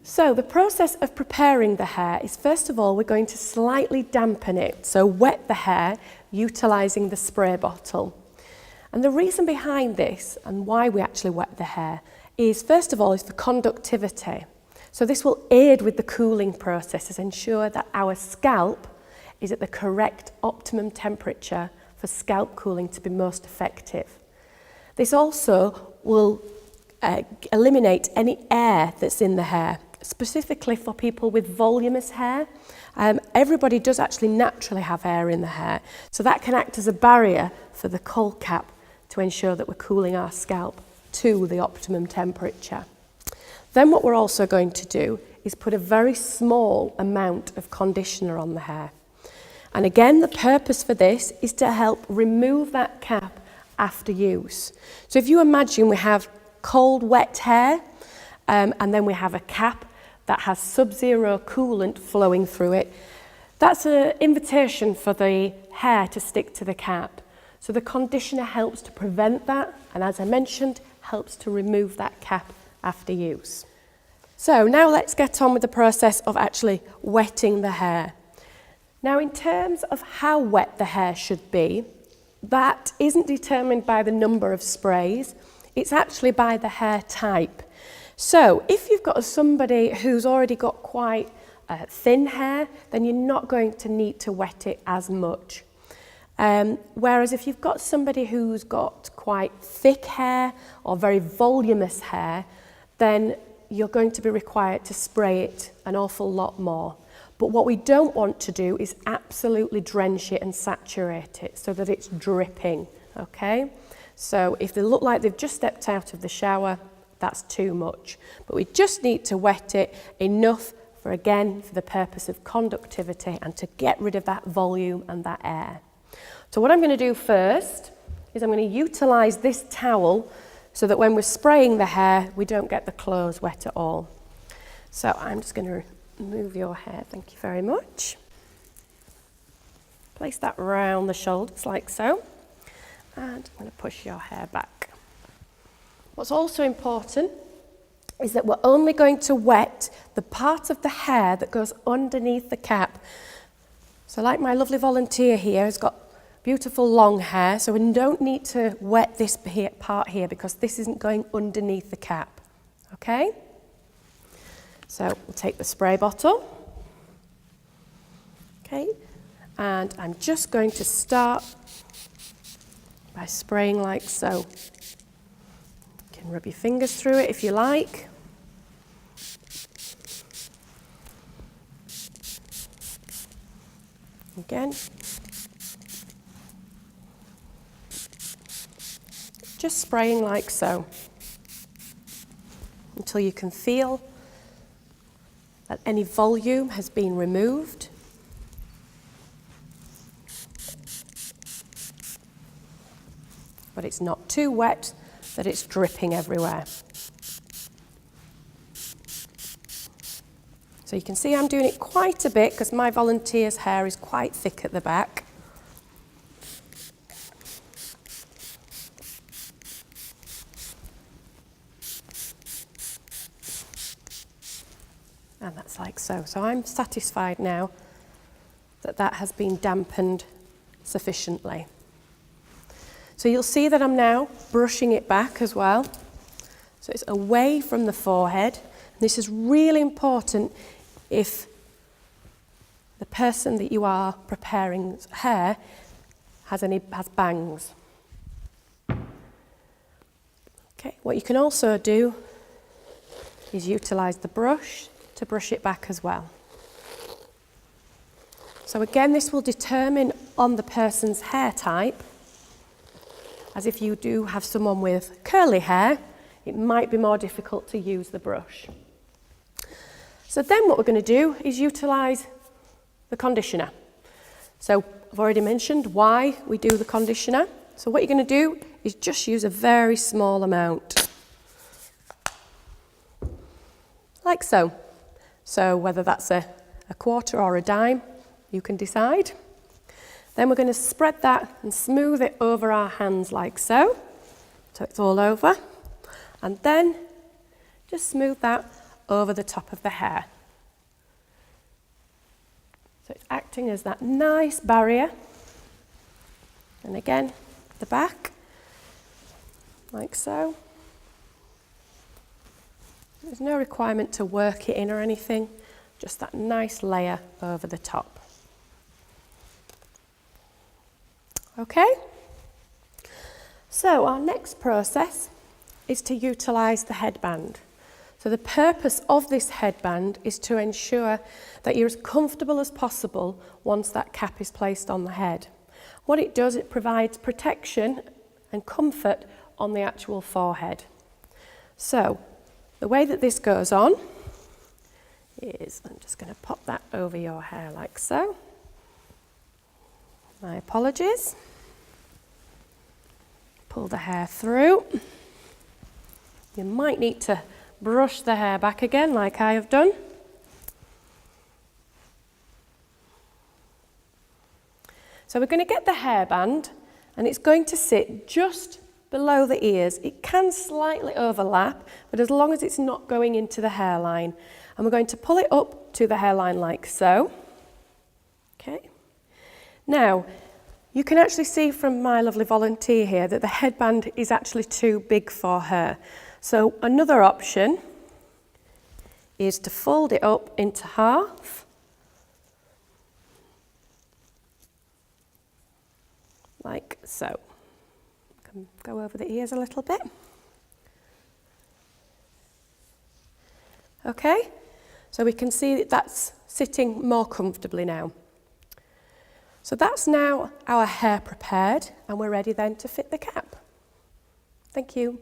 So the process of preparing the hair is, first of all, we're going to slightly dampen it, so wet the hair utilising the spray bottle. And the reason behind this and why we actually wet the hair is, first of all, is for conductivity. So this will aid with the cooling process and ensure that our scalp is at the correct optimum temperature for scalp cooling to be most effective. This also will eliminate any air that's in the hair, specifically for people with voluminous hair. Everybody does actually naturally have air in the hair, so that can act as a barrier for the cold cap to ensure that we're cooling our scalp to the optimum temperature. Then what we're also going to do is put a very small amount of conditioner on the hair. And again, the purpose for this is to help remove that cap after use. So if you imagine we have cold, wet hair, and then we have a cap that has sub-zero coolant flowing through it, that's an invitation for the hair to stick to the cap. So the conditioner helps to prevent that, and as I mentioned, helps to remove that cap after use. So now let's get on with the process of actually wetting the hair. Now, in terms of how wet the hair should be, that isn't determined by the number of sprays, it's actually by the hair type. So if you've got somebody who's already got quite thin hair, then you're not going to need to wet it as much. Whereas if you've got somebody who's got quite thick hair or very voluminous hair, then you're going to be required to spray it an awful lot more. But what we don't want to do is absolutely drench it and saturate it so that it's dripping, okay? So if they look like they've just stepped out of the shower, that's too much. But we just need to wet it enough for, again, for the purpose of conductivity and to get rid of that volume and that air. So what I'm going to do first is I'm going to utilise this towel so that when we're spraying the hair, we don't get the clothes wet at all. So I'm just going to remove your hair, thank you very much. Place that round the shoulders like so. And I'm going to push your hair back. What's also important is that we're only going to wet the part of the hair that goes underneath the cap. So like my lovely volunteer here has got beautiful long hair, so we don't need to wet this part here because this isn't going underneath the cap, okay? So we'll take the spray bottle, okay, and I'm just going to start by spraying like so. You can rub your fingers through it if you like. Again. Just spraying like so until you can feel that any volume has been removed. But it's not too wet that it's dripping everywhere. So you can see I'm doing it quite a bit because my volunteer's hair is quite thick at the back. And that's like so. So I'm satisfied now that that has been dampened sufficiently. So you'll see that I'm now brushing it back as well. So it's away from the forehead. And this is really important if the person that you are preparing's hair has bangs. Okay, what you can also do is utilise the brush to brush it back as well. So again, this will determine on the person's hair type, as if you do have someone with curly hair, it might be more difficult to use the brush. So then what we're going to do is utilise the conditioner. So I've already mentioned why we do the conditioner. So what you're going to do is just use a very small amount. Like so. So whether that's a quarter or a dime, you can decide. Then we're going to spread that and smooth it over our hands like so. So it's all over. And then just smooth that over the top of the hair. So it's acting as that nice barrier. And again, the back, like so. There's no requirement to work it in or anything, just that nice layer over the top. Okay? So our next process is to utilise the headband. So the purpose of this headband is to ensure that you're as comfortable as possible once that cap is placed on the head. What it does, it provides protection and comfort on the actual forehead. So the way that this goes on is, I'm just going to pop that over your hair like so. My apologies. Pull the hair through. You might need to brush the hair back again like I have done. So we're going to get the hairband and it's going to sit just below the ears. It can slightly overlap, but as long as it's not going into the hairline. And we're going to pull it up to the hairline like so. Okay. Now, you can actually see from my lovely volunteer here that the headband is actually too big for her. So another option is to fold it up into half. Like so. Can go over the ears a little bit. Okay, so we can see that that's sitting more comfortably now. So that's now our hair prepared and we're ready then to fit the cap. Thank you.